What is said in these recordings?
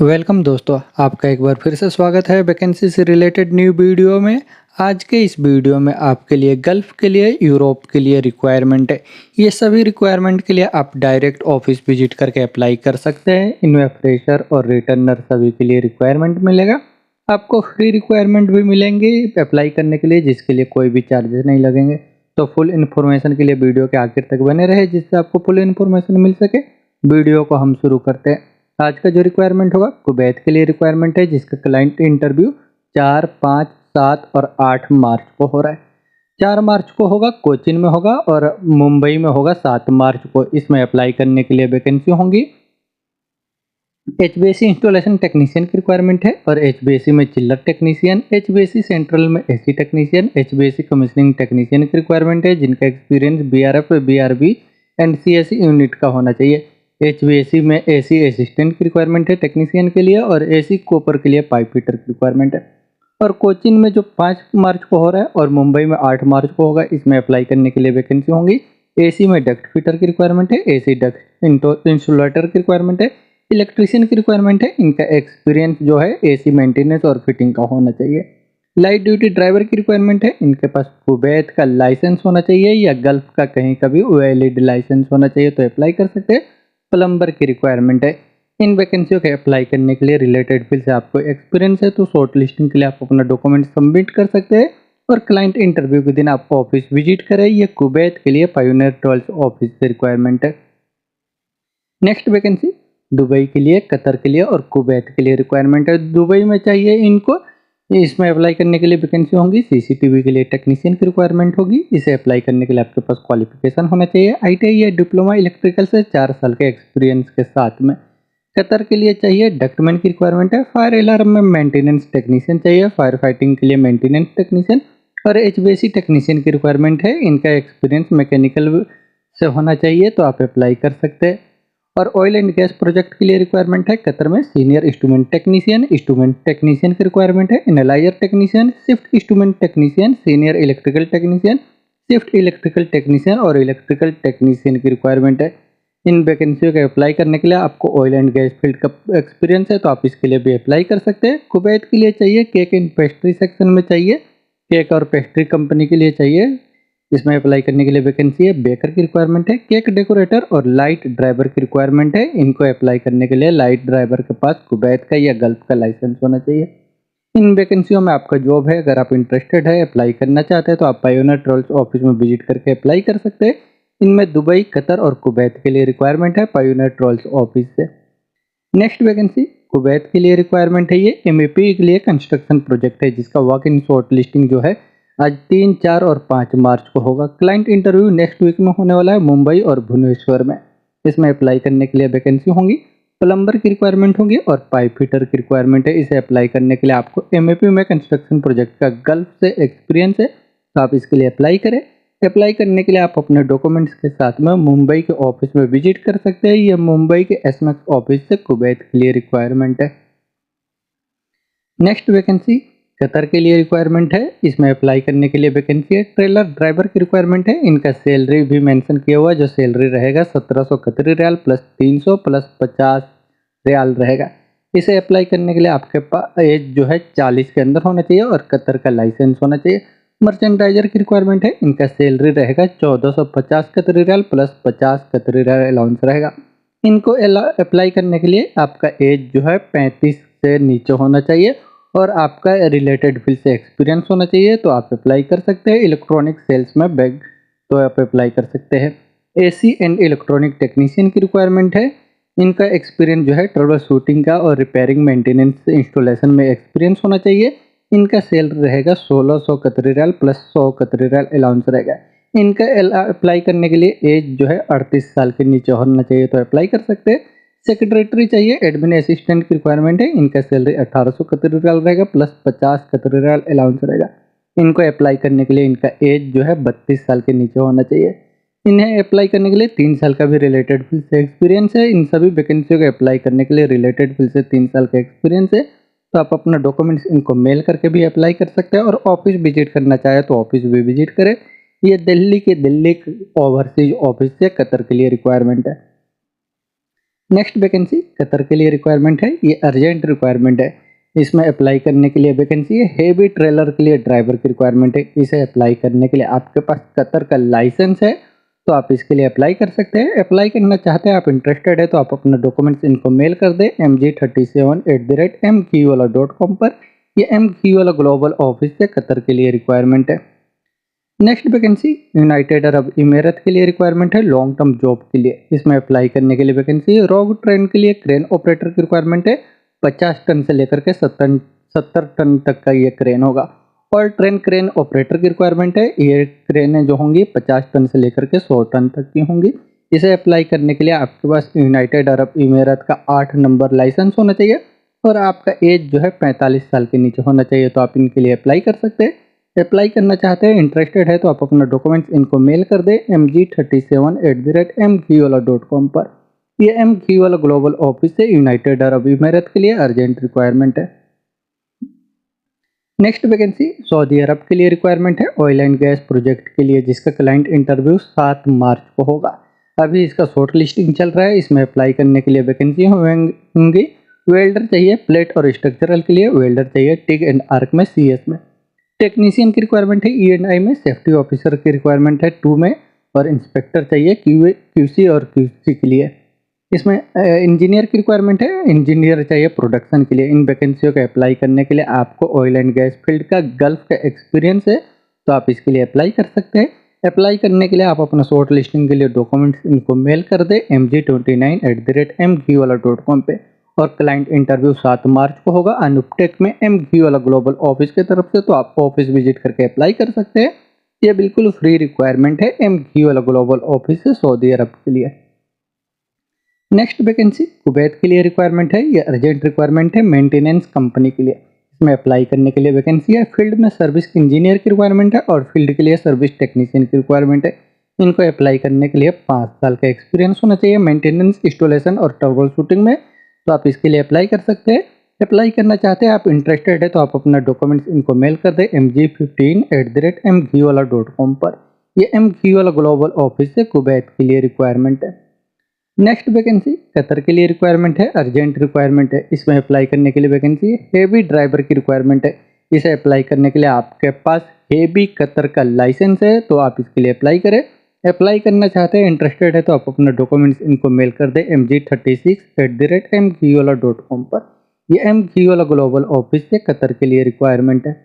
Welcome दोस्तों, आपका एक बार फिर से स्वागत है वैकेंसी से रिलेटेड न्यू वीडियो में। आज के इस वीडियो में आपके लिए गल्फ के लिए, यूरोप के लिए रिक्वायरमेंट है। ये सभी रिक्वायरमेंट के लिए आप डायरेक्ट ऑफिस विजिट करके अप्लाई कर सकते हैं। इनमें फ्रेशर और रिटर्नर सभी के लिए रिक्वायरमेंट मिलेगा। आपको फ्री रिक्वायरमेंट भी मिलेंगे अप्लाई करने के लिए, जिसके लिए कोई भी चार्जेस नहीं लगेंगे। तो फुल इन्फॉर्मेशन के लिए वीडियो के आखिर तक बने रहे, जिससे आपको फुल इन्फॉर्मेशन मिल सके। वीडियो को हम शुरू करते हैं। आज का जो रिक्वायरमेंट होगा कुवैत के लिए रिक्वायरमेंट है, जिसका क्लाइंट इंटरव्यू 4, 5, 7 और 8 मार्च को हो रहा है। 4 मार्च को होगा, कोचिन में होगा, और मुंबई में होगा 7 मार्च को। इसमें अप्लाई करने के लिए वैकेंसी होंगी। एचबीएसी इंस्टॉलेशन टेक्नीशियन की रिक्वायरमेंट है, और एचबीएसी में चिल्लर टेक्नीशियन, एचबीएसी सेंट्रल में एसी टेक्नीशियन, एचबीएसी कमीशनिंग टेक्नीशियन की रिक्वायरमेंट है, जिनका एक्सपीरियंस बीआरएफ, बीआरबी एंड सीएससी यूनिट का होना चाहिए। एचवीएसी में एसी असिस्टेंट की रिक्वायरमेंट है टेक्नीशियन के लिए, और एसी कोपर के लिए पाइप फिटर की रिक्वायरमेंट है। और कोचिन में जो 5 मार्च को हो रहा है और मुंबई में 8 मार्च को होगा, इसमें अप्लाई करने के लिए वैकेंसी होंगी। एसी में डक्ट फिटर की रिक्वायरमेंट है, एसी डक्ट इंसुलेटर की रिक्वायरमेंट है, इलेक्ट्रीशियन की रिक्वायरमेंट है। इनका एक्सपीरियंस जो है एसी मेंटेनेंस और फिटिंग का होना चाहिए। लाइट ड्यूटी ड्राइवर की रिक्वायरमेंट है। इनके पास कुवैत का लाइसेंस होना चाहिए या गल्फ का कहीं का भी वैलिड लाइसेंस होना चाहिए, तो अप्लाई कर सकते हैं। प्लम्बर की रिक्वायरमेंट है। इन वैकेंसियों के अप्लाई करने के लिए रिलेटेड फील्ड से आपको एक्सपीरियंस है, तो शॉर्ट लिस्टिंग के लिए आप अपना डॉक्यूमेंट सबमिट कर सकते हैं। और क्लाइंट इंटरव्यू के दिन आप ऑफिस विजिट करें। ये कुवैत के लिए पायोनियर ट्रेवल्स ऑफिस से रिक्वायरमेंट है। नेक्स्ट वैकेंसी दुबई के लिए, कतर के लिए और कुवैत के लिए रिक्वायरमेंट है। दुबई में चाहिए इनको। इसमें अप्लाई करने के लिए वैकेंसी होंगी। सीसीटीवी के लिए टेक्नीशियन की रिक्वायरमेंट होगी। इसे अप्लाई करने के लिए आपके पास क्वालिफिकेशन होना चाहिए आईटीआई या डिप्लोमा इलेक्ट्रिकल से 4 साल के एक्सपीरियंस के साथ में। कतर के लिए चाहिए डक्टमैन की रिक्वायरमेंट है। फायर अलार्म में मेंटेनेंस टेक्नीशियन चाहिए, फायर फाइटिंग के लिए मेंटेनेंस टेक्नीशियन और एचवीएसी टेक्नीशियन की रिक्वायरमेंट है। इनका एक्सपीरियंस मैकेनिकल से होना चाहिए, तो आप अप्लाई कर सकते हैं। और ऑयल एंड गैस प्रोजेक्ट के लिए रिक्वायरमेंट है कतर में सीनियर इंस्ट्रूमेंट टेक्नीशियन की रिक्वायरमेंट है। Analyser technician, shift instrument technician, senior electrical technician, shift electrical technician और इलेक्ट्रिकल टेक्नीशियन की रिक्वायरमेंट है। इन वैकेंसियों के अप्लाई करने के लिए आपको ऑयल एंड गैस फील्ड का एक्सपीरियंस है, तो आप इसके लिए भी अप्लाई कर सकते हैं। कुवैत के लिए चाहिए केक एंड पेस्ट्री सेक्शन में चाहिए, केक और पेस्ट्री कंपनी के लिए चाहिए। इसमें अप्लाई करने के लिए वैकेंसी है। बेकर की रिक्वायरमेंट है, केक डेकोरेटर और लाइट ड्राइवर की रिक्वायरमेंट है। इनको अप्लाई करने के लिए लाइट ड्राइवर के पास कुवैत का या गल्फ का लाइसेंस होना चाहिए। इन वैकेंसियों में आपका जॉब है। अगर आप इंटरेस्टेड है, अप्लाई करना चाहते हैं, तो आप पायोनियर ट्रेवल्स ऑफिस में विजिट करके अप्लाई कर सकते हैं। इनमें दुबई, कतर और कुवैत के लिए रिक्वायरमेंट है पायोनियर ट्रेवल्स ऑफिस से। नेक्स्ट वैकेंसी कुवैत के लिए रिक्वायरमेंट है। ये एमएपी के लिए कंस्ट्रक्शन प्रोजेक्ट है, जिसका वॉक इन शॉर्ट लिस्टिंग जो है आज 3, 4 और 5 मार्च को होगा। क्लाइंट इंटरव्यू नेक्स्ट वीक में होने वाला है मुंबई और भुवनेश्वर में। इसमें अप्लाई करने के लिए वैकेंसी होंगी। प्लम्बर की रिक्वायरमेंट होगी और पाइप फिटर की रिक्वायरमेंट है। इसे अप्लाई करने के लिए आपको एमएपी में कंस्ट्रक्शन प्रोजेक्ट का गल्फ से एक्सपीरियंस है, तो आप इसके लिए अप्लाई करें। अप्लाई करने के लिए आप अपने डॉक्यूमेंट्स के साथ में मुंबई के ऑफिस में विजिट कर सकते हैं। यह मुंबई के एसमेक्स ऑफिस से कुवैत के लिए रिक्वायरमेंट है। नेक्स्ट वैकेंसी कतर के लिए रिक्वायरमेंट है। इसमें अप्लाई करने के लिए वैकेंसी है। ट्रेलर ड्राइवर की रिक्वायरमेंट है। इनका सैलरी भी मेंशन किया हुआ है। जो सैलरी रहेगा 1700 कतरी रियाल प्लस 300 प्लस 50 रियाल रहेगा। इसे अप्लाई करने के लिए आपके पास एज जो है 40 के अंदर होना चाहिए और कतर का लाइसेंस होना चाहिए। मर्चेंडाइजर की रिक्वायरमेंट है। इनका सैलरी रहेगा 1450 कतरी रियाल प्लस 50 कतरी रियाल अलाउंस रहेगा। इनको अप्लाई करने के लिए आपका एज जो है 35 से नीचे होना चाहिए और आपका रिलेटेड फील्ड से एक्सपीरियंस होना चाहिए, तो आप अप्लाई कर सकते हैं। इलेक्ट्रॉनिक सेल्स में बैग, तो आप अप्लाई कर सकते हैं। एसी एंड इलेक्ट्रॉनिक टेक्नीशियन की रिक्वायरमेंट है। इनका एक्सपीरियंस जो है ट्रबल शूटिंग का और रिपेयरिंग मेंटेनेंस इंस्टॉलेशन में एक्सपीरियंस होना चाहिए। इनका सैलरी रहेगा 1600 कतरी रियाल प्लस 100 कतरी रियाल अलाउंस रहेगा। इनका अप्लाई करने के लिए एज जो है 38 साल के नीचे होना चाहिए, तो अप्लाई कर सकते हैं। सेक्रेटरी चाहिए, एडमिन असिस्टेंट की रिक्वायरमेंट है। इनका सैलरी 1800 कतरी रियाल रहेगा प्लस 50 कतरी रियाल अलाउंस रहेगा। इनको अप्लाई करने के लिए इनका एज जो है 32 साल के नीचे होना चाहिए। इन्हें अप्लाई करने के लिए 3 साल का भी रिलेटेड फील्ड से एक्सपीरियंस है। इन सभी वैकेंसियों को अप्लाई करने के लिए रिलेटेड फील्ड से 3 साल का एक्सपीरियंस है, तो आप अपना डॉक्यूमेंट्स इनको मेल करके भी अप्लाई कर सकते हैं। और ऑफिस विजिट करना चाहे तो ऑफिस भी विजिट करें। ये दिल्ली ओवरसीज ऑफिस से कतर के लिए रिक्वायरमेंट है। नेक्स्ट वैकेंसी कतर के लिए रिक्वायरमेंट है, ये अर्जेंट रिक्वायरमेंट है। इसमें अप्लाई करने के लिए वैकेंसी है, हेवी ट्रेलर के लिए ड्राइवर की रिक्वायरमेंट है। इसे अप्लाई करने के लिए आपके पास कतर का लाइसेंस है तो आप इसके लिए अप्लाई कर सकते हैं। अप्लाई करना चाहते हैं, आप इंटरेस्टेड है तो आप अपना डॉक्यूमेंट्स इनको मेल कर दें mg37@mqwala.com पर। ये mqwala ग्लोबल ऑफिस से कतर के लिए रिक्वायरमेंट है। नेक्स्ट वैकेंसी यूनाइटेड अरब इमारात के लिए रिक्वायरमेंट है, लॉन्ग टर्म जॉब के लिए। इसमें अप्लाई करने के लिए वैकेंसी है, रोग ट्रेन के लिए क्रेन ऑपरेटर की रिक्वायरमेंट है। 50 टन से लेकर के 70 टन तक का ये क्रेन होगा। और ट्रेन क्रेन ऑपरेटर की रिक्वायरमेंट है, ये क्रेनें जो होंगी 50 टन से लेकर के 100 टन तक की होंगी। इसे अप्लाई करने के लिए आपके पास यूनाइटेड अरब इमारात का 8 नंबर लाइसेंस होना चाहिए और आपका एज जो है 45 साल के नीचे होना चाहिए, तो आप इनके लिए अप्लाई कर सकते हैं। अप्लाई करना चाहते हैं, इंटरेस्टेड है तो आप अपना डॉक्यूमेंट्स इनको मेल कर दें mg37@mqwala.com पर। ये mqwala ग्लोबल ऑफिस से यूनाइटेड अरब इमारात के लिए अर्जेंट रिक्वायरमेंट है। नेक्स्ट वैकेंसी सऊदी अरब के लिए रिक्वायरमेंट है, ऑयल एंड गैस प्रोजेक्ट के लिए, जिसका क्लाइंट इंटरव्यू 7 मार्च को होगा। अभी इसका शॉर्ट लिस्टिंग चल रहा है। इसमें अप्लाई करने के लिए वैकेंसी होंगी, वेल्डर चाहिए प्लेट और स्ट्रक्चरल के लिए, वेल्डर चाहिए टिग एंड आर्क में CS में, टेक्नीशियन की रिक्वायरमेंट है E&I में, सेफ्टी ऑफिसर की रिक्वायरमेंट है 2 में और इंस्पेक्टर चाहिए QC और QC के लिए। इसमें इंजीनियर की रिक्वायरमेंट है, इंजीनियर चाहिए प्रोडक्शन के लिए। इन वैकेंसियों के अप्लाई करने के लिए आपको ऑयल एंड गैस फील्ड का गल्फ का एक्सपीरियंस है तो आप इसके लिए अप्लाई कर सकते हैं। अप्लाई करने के लिए आप अपना शॉर्ट लिस्टिंग के लिए डॉक्यूमेंट्स इनको मेल कर दें mg29@mqwala.com पे और क्लाइंट इंटरव्यू 7 मार्च को होगा अनुपटेक में mqwala ग्लोबल ऑफिस की तरफ से, तो आप ऑफिस विजिट करके अप्लाई कर सकते हैं। ये बिल्कुल फ्री रिक्वायरमेंट है mqwala ग्लोबल ऑफिस से सऊदी अरब के लिए। नेक्स्ट वैकेंसी कुवैत के लिए रिक्वायरमेंट है, ये अर्जेंट रिक्वायरमेंट है मेंटेनेंस कंपनी के लिए। इसमें अप्लाई करने के लिए वैकेंसी है, फील्ड में सर्विस इंजीनियर की रिक्वायरमेंट है और फील्ड के लिए सर्विस टेक्नीशियन की रिक्वायरमेंट है। इनको अप्लाई करने के लिए 5 साल का एक्सपीरियंस होना चाहिए मेंटेनेंस, इंस्टॉलेशन और ट्रबल शूटिंग में, तो आप इसके लिए अप्लाई कर सकते हैं। अप्लाई करना चाहते हैं, आप इंटरेस्टेड है तो आप अपना डॉक्यूमेंट्स इनको मेल कर दें mg15@mqwala.com पर। ये mqwala ग्लोबल ऑफिस से कुवैत के लिए रिक्वायरमेंट है। नेक्स्ट वैकेंसी कतर के लिए रिक्वायरमेंट है, अर्जेंट रिक्वायरमेंट है। इसमें अप्लाई करने के लिए वैकेंसी है, हेवी ड्राइवर की रिक्वायरमेंट है। इसे अप्लाई करने के लिए आपके पास हेवी कतर का लाइसेंस है तो आप इसके लिए अप्लाई करें। अप्लाई करना चाहते हैं, इंटरेस्टेड है तो आप अपना डॉक्यूमेंट्स इनको मेल कर दें mg36@mqwala.com पर। ये mqwala ग्लोबल ऑफिस से कतर के लिए रिक्वायरमेंट है।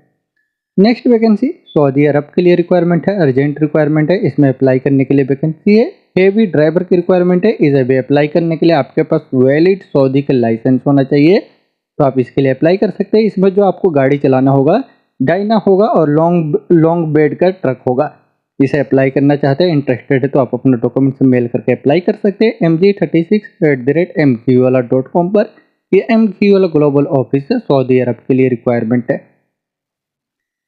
नेक्स्ट वैकेंसी सऊदी अरब के लिए रिक्वायरमेंट है, अर्जेंट रिक्वायरमेंट है। इसमें अप्लाई करने के लिए वैकेंसी है, हेवी ड्राइवर की रिक्वायरमेंट है। इसे भी अप्लाई करने के लिए आपके पास वैलिड सऊदी का लाइसेंस होना चाहिए तो आप इसके लिए अप्लाई कर सकते हैं। इसमें जो आपको गाड़ी चलाना होगा डाइना होगा और लॉन्ग बेड का ट्रक होगा। इसे अप्लाई करना चाहते हैं, इंटरेस्टेड है तो आप अपना डॉक्यूमेंट्स मेल करके अप्लाई कर सकते हैं mg36@mqwala.com पर। ये mqwala ग्लोबल ऑफिस से सऊदी अरब के लिए रिक्वायरमेंट है।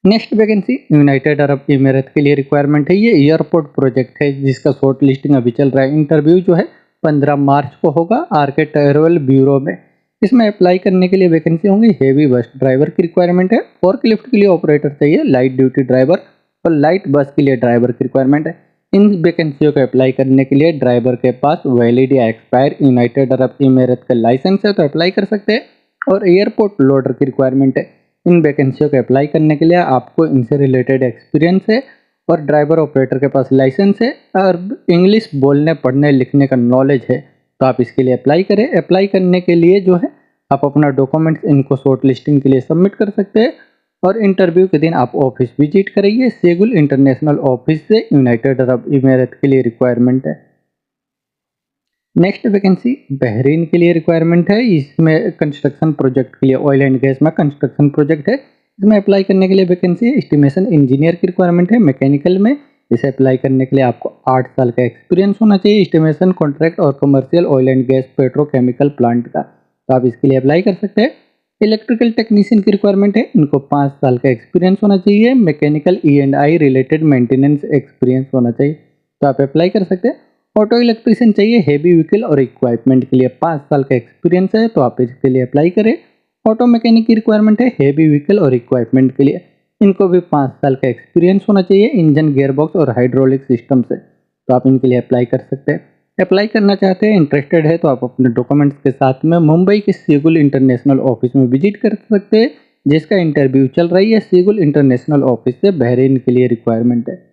नेक्स्ट वैकेंसी यूनाइटेड अरब इमारात के लिए रिक्वायरमेंट है, ये एयरपोर्ट प्रोजेक्ट है जिसका शॉर्ट लिस्टिंग अभी चल रहा है। इंटरव्यू जो है 15 मार्च को होगा आरके ट्रैवल ब्यूरो में। इसमें अप्लाई करने के लिए वैकेंसी होंगी, हेवी बस ड्राइवर की रिक्वायरमेंट है, फोर्कलिफ्ट के लिए ऑपरेटर चाहिए, लाइट ड्यूटी ड्राइवर और लाइट बस के लिए ड्राइवर की रिक्वायरमेंट है। इन वैकेंसियों को अप्लाई करने के लिए ड्राइवर के पास वैलिड या एक्सपायर यूनाइटेड अरब इमारात का लाइसेंस है तो अप्लाई कर सकते हैं। और एयरपोर्ट लोडर की रिक्वायरमेंट है। इन वैकेंसियों को अप्लाई करने के लिए आपको इनसे रिलेटेड एक्सपीरियंस है और ड्राइवर ऑपरेटर के पास लाइसेंस है और इंग्लिश बोलने पढ़ने लिखने का नॉलेज है तो आप इसके लिए अप्लाई करें। अप्लाई करने के लिए जो है आप अपना डॉक्यूमेंट्स इनको शॉर्ट लिस्टिंग के लिए सबमिट कर सकते हैं और इंटरव्यू के दिन आप ऑफिस विजिट करेंगे। सेगुल इंटरनेशनल ऑफिस से यूनाइटेड अरब इमारात के लिए रिक्वायरमेंट है। नेक्स्ट वैकेंसी बहरीन के लिए रिक्वायरमेंट है, इसमें कंस्ट्रक्शन प्रोजेक्ट के लिए, ऑयल एंड गैस में कंस्ट्रक्शन प्रोजेक्ट है। इसमें अप्लाई करने के लिए वैकेंसी एस्टिमेशन इंजीनियर की रिक्वायरमेंट है मैकेनिकल में। इसे अप्लाई करने के लिए आपको 8 साल का एक्सपीरियंस होना चाहिए एस्टिमेशन कॉन्ट्रैक्ट और commercial oil and gas petrochemical plant का, तो आप इसके लिए अप्लाई कर सकते हैं। इलेक्ट्रिकल टेक्नीशियन की रिक्वायरमेंट है, इनको 5 साल का एक्सपीरियंस होना चाहिए, mechanical E&I related maintenance experience होना चाहिए तो आप अप्लाई कर सकते हैं। ऑटो इलेक्ट्रिशियन चाहिए, हेवी व्हीकल और इक्विपमेंट के लिए 5 साल का एक्सपीरियंस है तो आप इसके लिए अप्लाई करें। ऑटो मैकेनिक की रिक्वायरमेंट है, हेवी व्हीकल और इक्विपमेंट के लिए, इनको भी 5 साल का एक्सपीरियंस होना चाहिए इंजन गियरबॉक्स और हाइड्रोलिक सिस्टम से तो आप इनके लिए अप्लाई कर सकते हैं। अप्लाई करना चाहते हैं, इंटरेस्टेड है तो आप अपने डॉक्यूमेंट्स के साथ में मुंबई के सीगुल इंटरनेशनल ऑफिस में विजिट कर सकते हैं, जिसका इंटरव्यू चल रही है सीगुल इंटरनेशनल ऑफिस से बहरीन के लिए रिक्वायरमेंट है।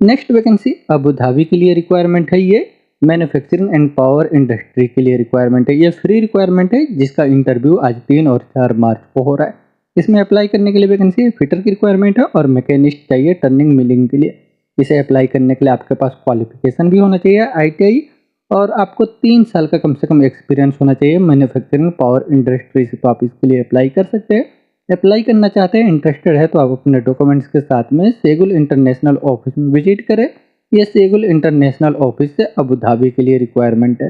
नेक्स्ट वैकेंसी अबू धाबी के लिए रिक्वायरमेंट है। ये मैन्युफैक्चरिंग एंड पावर इंडस्ट्री के लिए रिक्वायरमेंट है। ये फ्री रिक्वायरमेंट है, जिसका इंटरव्यू आज 3 और 4 मार्च को हो रहा है। इसमें अप्लाई करने के लिए वैकेंसी है, फिटर की रिक्वायरमेंट है और मैकेनिस्ट चाहिए टर्निंग मिलिंग के लिए। इसे अप्लाई करने के लिए आपके पास क्वालिफिकेशन भी होना चाहिए ITI, और आपको 3 साल का कम से कम एक्सपीरियंस होना चाहिए मैन्युफैक्चरिंग पावर इंडस्ट्री से, तो आप इसके लिए अप्लाई कर सकते हैं। अप्लाई करना चाहते हैं, इंटरेस्टेड है तो आप अपने डॉक्यूमेंट्स के साथ में सेगुल इंटरनेशनल ऑफिस में विजिट करें। यह सेगुल इंटरनेशनल ऑफिस से अबू धाबी के लिए रिक्वायरमेंट है।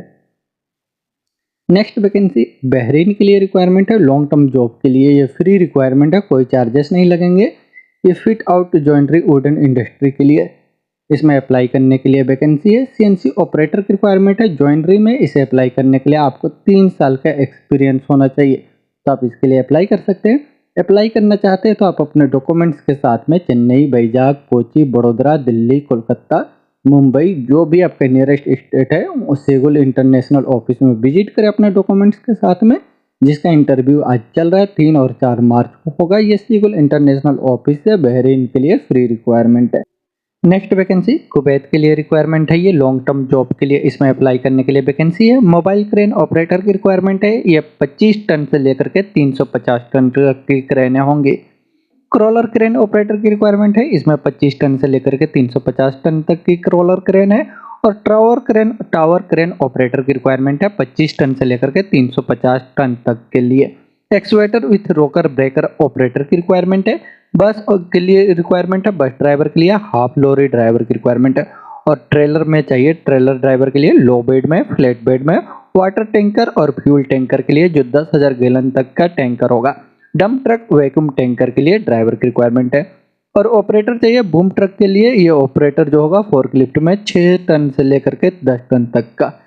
नेक्स्ट वैकेंसी बहरीन के लिए रिक्वायरमेंट है, लॉन्ग टर्म जॉब के लिए। ये फ्री रिक्वायरमेंट है, कोई चार्जेस नहीं लगेंगे। ये फिट आउट जॉइंट्री वुडन इंडस्ट्री के लिए। इसमें अप्लाई करने के लिए वैकेंसी है, CNC ऑपरेटर की रिक्वायरमेंट है जॉइंट्री में। इसे अप्लाई करने के लिए आपको 3 साल का एक्सपीरियंस होना चाहिए, तो आप इसके लिए अप्लाई कर सकते हैं। अप्लाई करना चाहते हैं तो आप अपने डॉक्यूमेंट्स के साथ में चेन्नई, वैजाग, कोची, बड़ोदरा, दिल्ली, कोलकाता, मुंबई, जो भी आपका नियरेस्ट स्टेट है, उस सेगुल इंटरनेशनल ऑफिस में विजिट करें अपने डॉक्यूमेंट्स के साथ में, जिसका इंटरव्यू आज चल रहा है 3 और 4 मार्च को होगा। ये सेगुल इंटरनेशनल ऑफिस से बहरीन के लिए फ्री रिक्वायरमेंट है। नेक्स्ट वैकेंसी कुवैत के लिए रिक्वायरमेंट है, ये लॉन्ग टर्म जॉब के लिए। इसमें अप्लाई करने के लिए वैकेंसी है, मोबाइल क्रेन ऑपरेटर की रिक्वायरमेंट है। ये 25 टन से लेकर के 350 टन तक की क्रेनें होंगी। क्रॉलर क्रेन ऑपरेटर की रिक्वायरमेंट है, इसमें 25 टन से लेकर के 350 टन तक की क्रॉलर क्रेन है। और टावर क्रेन ऑपरेटर की रिक्वायरमेंट है, 25 टन से लेकर के 350 टन तक के लिए। एक्सवेटर विथ रोकर ब्रेकर ऑपरेटर की रिक्वायरमेंट है। बस के लिए रिक्वायरमेंट है, बस ड्राइवर के लिए। हाफ लॉरी ड्राइवर की रिक्वायरमेंट है। और ट्रेलर में चाहिए, ट्रेलर ड्राइवर के लिए लो बेड में, फ्लैट बेड में। वाटर टैंकर और फ्यूल टैंकर के लिए जो 10,000 गैलन तक का टैंकर होगा। डंप ट्रक वैक्यूम टैंकर के लिए ड्राइवर की रिक्वायरमेंट है। और ऑपरेटर चाहिए बूम ट्रक के लिए। ये ऑपरेटर जो होगा फोर्कलिफ्ट में 6 टन से लेकर के 10 टन तक का।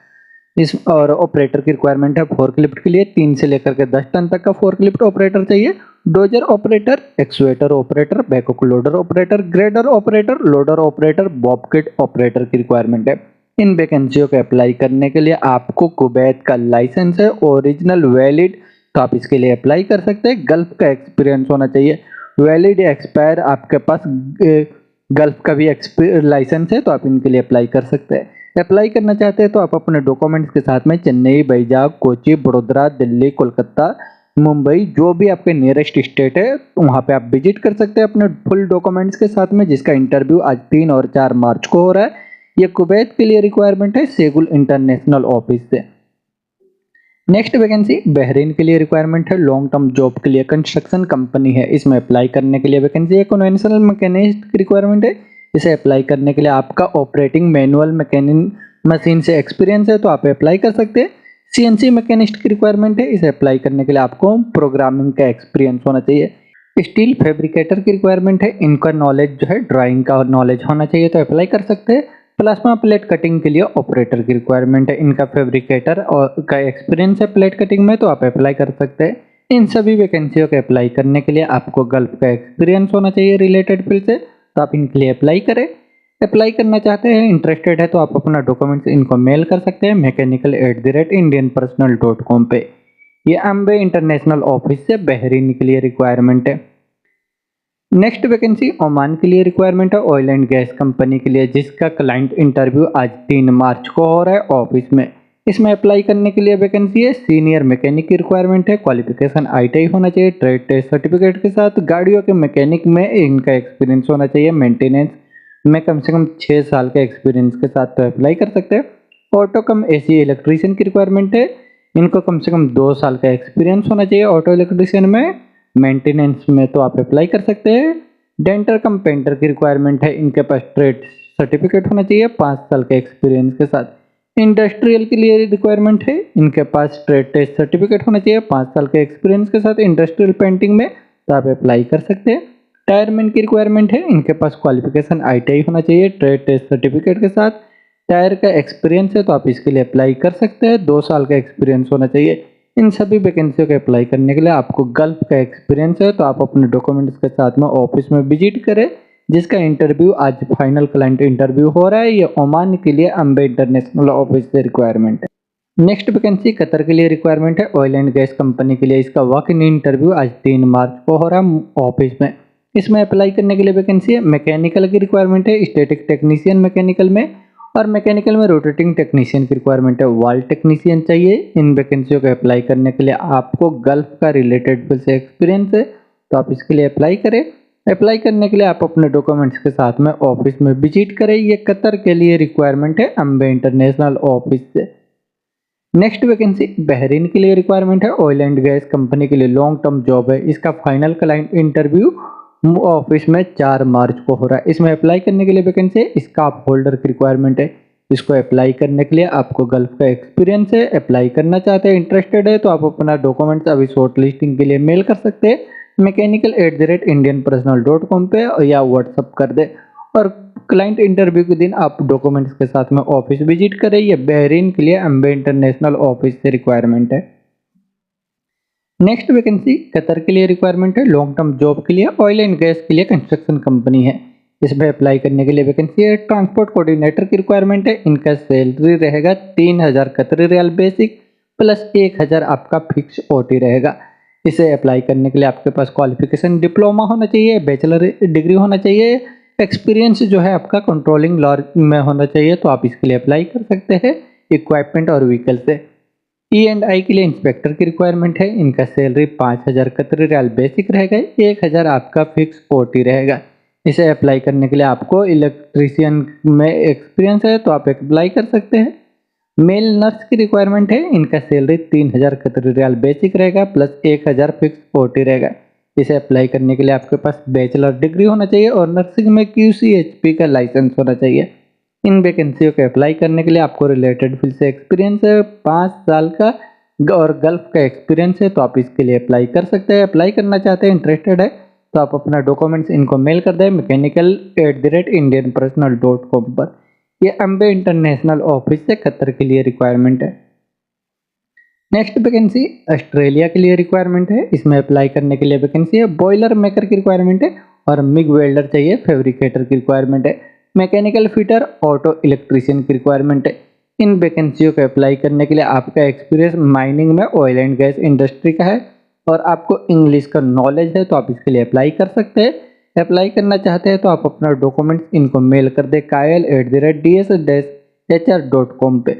इस और ऑपरेटर की रिक्वायरमेंट है फोर्कलिफ्ट के लिए 3 से लेकर के 10 टन तक का फोर्कलिफ्ट ऑपरेटर चाहिए। Dozer operator, excavator operator, backup loader operator, grader operator, loader operator, Bobcat operator की रिक्वायरमेंट है। इन वैकेंसियों को अप्लाई करने के लिए आपको कुवैत का लाइसेंस है ओरिजिनल वैलिड, तो आप इसके लिए अप्लाई कर सकते हैं। गल्फ का एक्सपीरियंस होना चाहिए, वैलिड या एक्सपायर आपके पास गल्फ का भी लाइसेंस है, तो आप इनके लिए अप्लाई कर सकते हैं। अप्लाई करना चाहते हैं तो आप अपने डॉक्यूमेंट्स के साथ में चेन्नई, वैजाग, कोची, बड़ोदरा, दिल्ली, कोलकाता, मुंबई, जो भी आपके नियरेस्ट स्टेट है वहाँ पे आप विजिट कर सकते हैं अपने फुल डॉक्यूमेंट्स के साथ में, जिसका इंटरव्यू आज 3 और 4 मार्च को हो रहा है। ये कुवैत के लिए रिक्वायरमेंट है सेगुल इंटरनेशनल ऑफिस से। नेक्स्ट वैकेंसी बहरीन के लिए रिक्वायरमेंट है, लॉन्ग टर्म जॉब के लिए। कंस्ट्रक्शन कंपनी है, इसमें अप्लाई करने के लिए वैकेंसी है। कन्वेंशनल मैकेनिस्ट की रिक्वायरमेंट है। इसे अप्लाई करने के लिए आपका ऑपरेटिंग मैनुअल मैकेनिक मशीन से एक्सपीरियंस है, तो आप अप्लाई कर सकते हैं। CNC मैकेनिस्ट की रिक्वायरमेंट है। इसे अप्लाई करने के लिए आपको प्रोग्रामिंग का एक्सपीरियंस होना चाहिए। स्टील फैब्रिकेटर की रिक्वायरमेंट है, इनका नॉलेज जो है ड्राइंग का नॉलेज होना चाहिए, तो अप्लाई कर सकते हैं। प्लाज्मा प्लेट कटिंग के लिए ऑपरेटर की रिक्वायरमेंट है, इनका फैब्रिकेटर और का एक्सपीरियंस है प्लेट कटिंग में, तो आप अप्लाई कर सकते हैं। इन सभी वैकेंसियों के अप्लाई करने के लिए आपको गल्फ का एक्सपीरियंस होना चाहिए रिलेटेड फील्ड से, तो आप इनके लिए अप्लाई करें। अप्लाई करना चाहते हैं, इंटरेस्टेड है, तो आप अपना डॉक्यूमेंट्स इनको मेल कर सकते हैं mechanical@indianpersonal.com पे। ये अम्बे इंटरनेशनल ऑफिस से बहरीन के लिए रिक्वायरमेंट है। नेक्स्ट वैकेंसी ओमान के लिए रिक्वायरमेंट है, ऑयल एंड गैस कंपनी के लिए, जिसका क्लाइंट इंटरव्यू आज 3 मार्च को हो रहा है ऑफिस में। इसमें अप्लाई करने के लिए वैकेंसी है, सीनियर मैकेनिक की रिक्वायरमेंट है। क्वालिफिकेशन ITI होना चाहिए ट्रेड टेस्ट सर्टिफिकेट के साथ। गाड़ियों के मैकेनिक में इनका एक्सपीरियंस होना चाहिए, मेंटेनेंस में कम से कम 6 साल के एक्सपीरियंस के साथ, तो अप्लाई कर सकते हैं। ऑटो कम AC इलेक्ट्रीशियन की रिक्वायरमेंट है, इनको कम से कम 2 साल का एक्सपीरियंस होना चाहिए ऑटो इलेक्ट्रीशियन में। मेंटेनेंस में तो आप अप्लाई कर सकते हैं। डेंटर कम पेंटर की रिक्वायरमेंट है, इनके पास ट्रेड सर्टिफिकेट होना चाहिए 5 साल के एक्सपीरियंस के साथ। इंडस्ट्रियल के लिए रिक्वायरमेंट है, इनके पास ट्रेड टेस्ट सर्टिफिकेट होना चाहिए 5 साल के एक्सपीरियंस के साथ इंडस्ट्रियल पेंटिंग में, तो आप अप्लाई कर सकते हैं। टायरमैन की रिक्वायरमेंट है, इनके पास क्वालिफिकेशन ITI होना चाहिए ट्रेड टेस्ट सर्टिफिकेट के साथ। टायर का एक्सपीरियंस है, तो आप इसके लिए अप्लाई कर सकते हैं। 2 साल का एक्सपीरियंस होना चाहिए। इन सभी वैकेंसियों को अप्लाई करने के लिए आपको गल्फ का एक्सपीरियंस है, तो आप अपने डॉक्यूमेंट्स के साथ में ऑफिस में विजिट करें। जिसका इंटरव्यू आज फाइनल क्लाइंट इंटरव्यू हो रहा है। ये ओमान के लिए अम्बे इंटरनेशनल ऑफिस से रिक्वायरमेंट है। नेक्स्ट वैकेंसी कतर के लिए रिक्वायरमेंट है, ऑयल एंड गैस कंपनी के लिए। इसका वॉक इन इंटरव्यू आज 3 मार्च को हो रहा है ऑफिस में। इसमें अप्लाई करने के लिए वैकेंसी है, मैकेनिकल की रिक्वायरमेंट है, स्टैटिक टेक्नीशियन मैकेनिकल में, और मैकेनिकल में रोटेटिंग टेक्नीशियन की रिक्वायरमेंट है, वाल टेक्नीशियन चाहिए। इन वैकेंसियों को अप्लाई करने के लिए आपको गल्फ का रिलेटेड फील्ड से एक्सपीरियंस है, तो आप इसके लिए अप्लाई करें। अप्लाई करने के लिए आप अपने डॉक्यूमेंट्स के साथ में ऑफिस में विजिट करें। ये कतर के लिए रिक्वायरमेंट है अम्बे इंटरनेशनल ऑफिस से। नेक्स्ट वैकेंसी बहरीन के लिए रिक्वायरमेंट है, ऑयल एंड गैस कंपनी के लिए लॉन्ग टर्म जॉब है। इसका फाइनल क्लाइंट इंटरव्यू ऑफिस में 4 मार्च को हो रहा है। इसमें अप्लाई करने के लिए वैकेंसी है, स्टाफ होल्डर की रिक्वायरमेंट है। इसको अप्लाई करने के लिए आपको गल्फ का एक्सपीरियंस है। अप्लाई करना चाहते हैं, इंटरेस्टेड है, तो आप अपना डॉक्यूमेंट्स अभी शॉर्ट लिस्टिंग के लिए मेल कर सकते हैं mechanical@indianpersonal.com पे, या व्हाट्सअप कर दे। और क्लाइंट इंटरव्यू के दिन आप डॉक्यूमेंट्स के साथ में ऑफिस विजिट करें। ये बहरीन के लिए अम्बे इंटरनेशनल ऑफिस से रिक्वायरमेंट है। नेक्स्ट वैकेंसी कतर के लिए रिक्वायरमेंट है, लॉन्ग टर्म जॉब के लिए, ऑयल एंड गैस के लिए कंस्ट्रक्शन कंपनी है। इसमें अप्लाई करने के लिए वैकेंसी है, ट्रांसपोर्ट कोऑर्डिनेटर की रिक्वायरमेंट है। इनका सैलरी रहेगा 3000 कतरी रियाल बेसिक प्लस 1000 आपका फिक्स ओटी रहेगा। इसे अप्लाई करने के लिए आपके पास क्वालिफिकेशन डिप्लोमा होना चाहिए, बैचलर डिग्री होना चाहिए, एक्सपीरियंस जो है आपका कंट्रोलिंग लॉ में होना चाहिए, तो आप इसके लिए अप्लाई कर सकते हैं। इक्विपमेंट और व्हीकल से E&I के लिए इंस्पेक्टर की रिक्वायरमेंट है। इनका सैलरी 5000 कतरी रियाल बेसिक रहेगा, 1000 आपका फिक्स ओटी रहेगा। इसे अप्लाई करने के लिए आपको इलेक्ट्रीशियन में एक्सपीरियंस है, तो आप अप्लाई कर सकते हैं। मेल नर्स की रिक्वायरमेंट है। इनका सैलरी 3000 कतरी रियाल बेसिक रहेगा प्लस 1000 फिक्स ओटी रहेगा। इसे अप्लाई करने के लिए आपके पास बैचलर डिग्री होना चाहिए और नर्सिंग में QCHP का लाइसेंस होना चाहिए। इन वैकेंसियों के अप्लाई करने के लिए आपको रिलेटेड फील्ड से एक्सपीरियंस है, 5 साल का और गल्फ का एक्सपीरियंस है, तो आप इसके लिए अप्लाई कर सकते हैं। अप्लाई करना चाहते हैं, इंटरेस्टेड है, तो आप अपना डॉक्यूमेंट्स इनको मेल कर दें mechanical@indianpersonal.com पर। ये अम्बे इंटरनेशनल ऑफिस से कतर के लिए रिक्वायरमेंट है। नेक्स्ट वैकेंसी ऑस्ट्रेलिया के लिए रिक्वायरमेंट है। इसमें अप्लाई करने के लिए वैकेंसी है, बॉयलर मेकर की रिक्वायरमेंट है और मिग वेल्डर चाहिए, फैब्रिकेटर की रिक्वायरमेंट है, मैकेनिकल फिटर, ऑटो इलेक्ट्रीशियन की रिक्वायरमेंट है। इन वैकेंसियों को अप्लाई करने के लिए आपका एक्सपीरियंस माइनिंग में, ऑयल एंड गैस इंडस्ट्री का है और आपको इंग्लिश का नॉलेज है, तो आप इसके लिए अप्लाई कर सकते हैं। अप्लाई करना चाहते हैं तो आप अपना डॉक्यूमेंट्स इनको मेल कर दे kyle@ds-hr.com पे।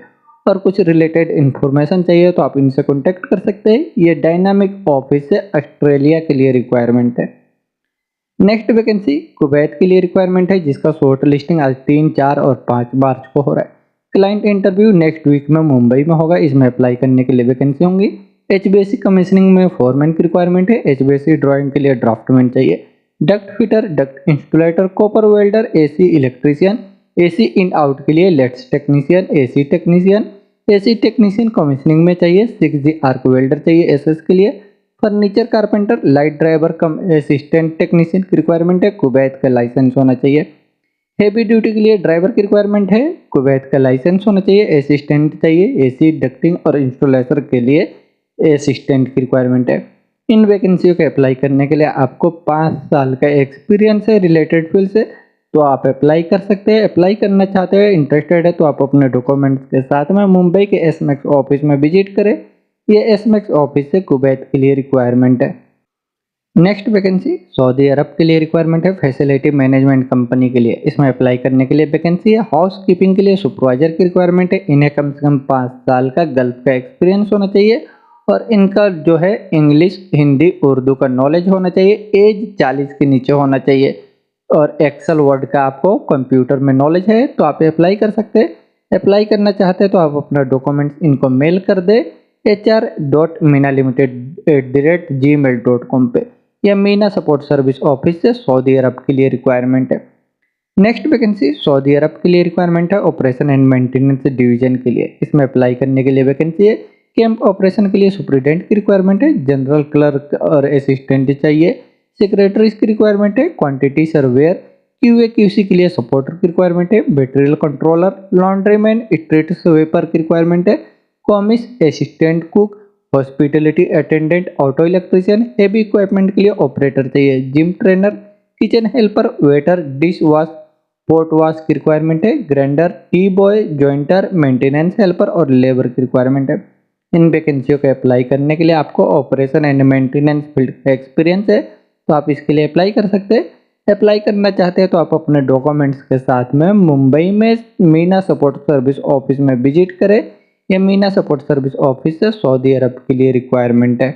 और कुछ रिलेटेड इन्फॉर्मेशन चाहिए तो आप इनसे कॉन्टेक्ट कर सकते हैं। ये डायनामिक ऑफिस से ऑस्ट्रेलिया के लिए रिक्वायरमेंट है। नेक्स्ट वैकेंसी कुवैत के लिए रिक्वायरमेंट है, जिसका शॉर्ट लिस्टिंग आज 3, 4 और 5 मार्च को हो रहा है। क्लाइंट इंटरव्यू नेक्स्ट वीक में मुंबई में होगा। इसमें अप्लाई करने के लिए वैकेंसी होंगी। HVAC कमीशनिंग में फोरमैन की रिक्वायरमेंट है, HVAC ड्राइंग के लिए ड्राफ्टमैन चाहिए, duct fitter, duct installer, copper welder, AC electrician, AC in out के लिए लेट्स technician, AC technician, AC technician commissioning में चाहिए, 6G आर्क वेल्डर चाहिए SS के लिए, furniture carpenter, light driver cum assistant technician की रिक्वायरमेंट है, कुवैत का लाइसेंस होना चाहिए। हेवी ड्यूटी के लिए ड्राइवर की रिक्वायरमेंट है, कुवैत का लाइसेंस होना चाहिए, असिस्टेंट चाहिए, AC डक्टिंग और इंस्टॉलेशन के लिए असिस्टेंट की रिक्वायरमेंट है। इन वैकेंसियों के अप्लाई करने के लिए आपको 5 साल का एक्सपीरियंस है रिलेटेड फील्ड से, तो आप अप्लाई कर सकते हैं। अप्लाई करना चाहते हैं, इंटरेस्टेड है, तो आप अपने डॉक्यूमेंट्स के साथ में मुंबई के SMAX ऑफिस में विजिट करें। ये SMAX ऑफिस से कुवैत के लिए रिक्वायरमेंट है। नेक्स्ट वैकेंसी सऊदी अरब के लिए रिक्वायरमेंट है, फैसिलिटी मैनेजमेंट कंपनी के लिए। इसमें अप्लाई करने के लिए वैकेंसी है, हाउस कीपिंग के लिए सुपरवाइजर की रिक्वायरमेंट है। इन्हें कम से कम 5 साल का गल्फ का एक्सपीरियंस होना चाहिए और इनका जो है इंग्लिश, हिंदी, उर्दू का नॉलेज होना चाहिए। एज 40 के नीचे होना चाहिए और एक्सेल वर्ड का आपको कंप्यूटर में नॉलेज है, तो आप अप्लाई कर सकते हैं। अप्लाई करना चाहते हैं तो आप अपना डॉक्यूमेंट्स इनको मेल कर दे hr.minalimited@gmail.com पे। यह मीना सपोर्ट सर्विस ऑफिस से सऊदी अरब के लिए रिक्वायरमेंट है। नेक्स्ट वैकेंसी सऊदी अरब के लिए रिक्वायरमेंट है, ऑपरेशन एंड मेंटेनेंस डिवीजन के लिए। इसमें अप्लाई करने के लिए वैकेंसी है, कैंप ऑपरेशन के लिए सुपरिटेंडेंट की रिक्वायरमेंट है, जनरल क्लर्क और असिस्टेंट चाहिए, सेक्रेटरीज की रिक्वायरमेंट है, क्वांटिटी सर्वेयर, QA/QC के लिए सपोर्टर की रिक्वायरमेंट है, बैटरियल कंट्रोलर, लॉन्ड्रीमैन, स्ट्रीट स्वीपर की रिक्वायरमेंट है, commis assistant cook, hospitality attendant, auto electrician, heavy equipment के लिए ऑपरेटर चाहिए, gym trainer, kitchen helper, waiter, dish wash, port wash की रिक्वायरमेंट है। Grinder, T boy, jointer, maintenance helper और labour की requirement है। इन वैकेंसियों को अप्लाई करने के लिए आपको ऑपरेशन एंड मेंटेनेंस फील्ड का एक्सपीरियंस है, तो आप इसके लिए अप्लाई कर सकते हैं। अप्लाई करना चाहते हैं तो आप अपने डॉक्यूमेंट्स के साथ में मुंबई में मीना सपोर्ट सर्विस ऑफिस में विजिट करें। ये मीना सपोर्ट सर्विस ऑफिस है, सऊदी अरब के लिए रिक्वायरमेंट है।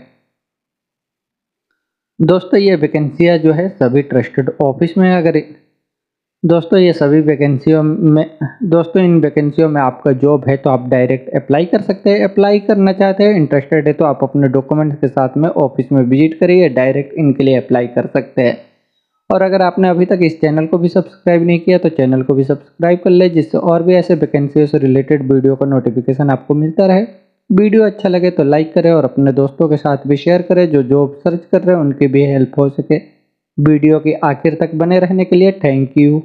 दोस्तों ये वैकेंसियाँ जो है सभी ट्रस्टेड ऑफिस में अगर दोस्तों ये सभी वैकेंसियों में दोस्तों इन वैकेंसियों में आपका जॉब है तो आप डायरेक्ट अप्लाई कर सकते हैं। अप्लाई करना चाहते हैं, इंटरेस्टेड है तो आप अपने डॉक्यूमेंट्स के साथ में ऑफिस में विजिट करिए, डायरेक्ट इनके लिए अप्लाई कर सकते हैं। और अगर आपने अभी तक इस चैनल को भी सब्सक्राइब नहीं किया तो चैनल को भी सब्सक्राइब कर ले, जिससे और भी ऐसे वैकेंसियों से रिलेटेड वीडियो का नोटिफिकेशन आपको मिलता रहे। वीडियो अच्छा लगे तो लाइक करें और अपने दोस्तों के साथ भी शेयर करें जो जॉब सर्च कर रहे हैं, उनकी भी हेल्प हो सके। वीडियो के आखिर तक बने रहने के लिए थैंक यू।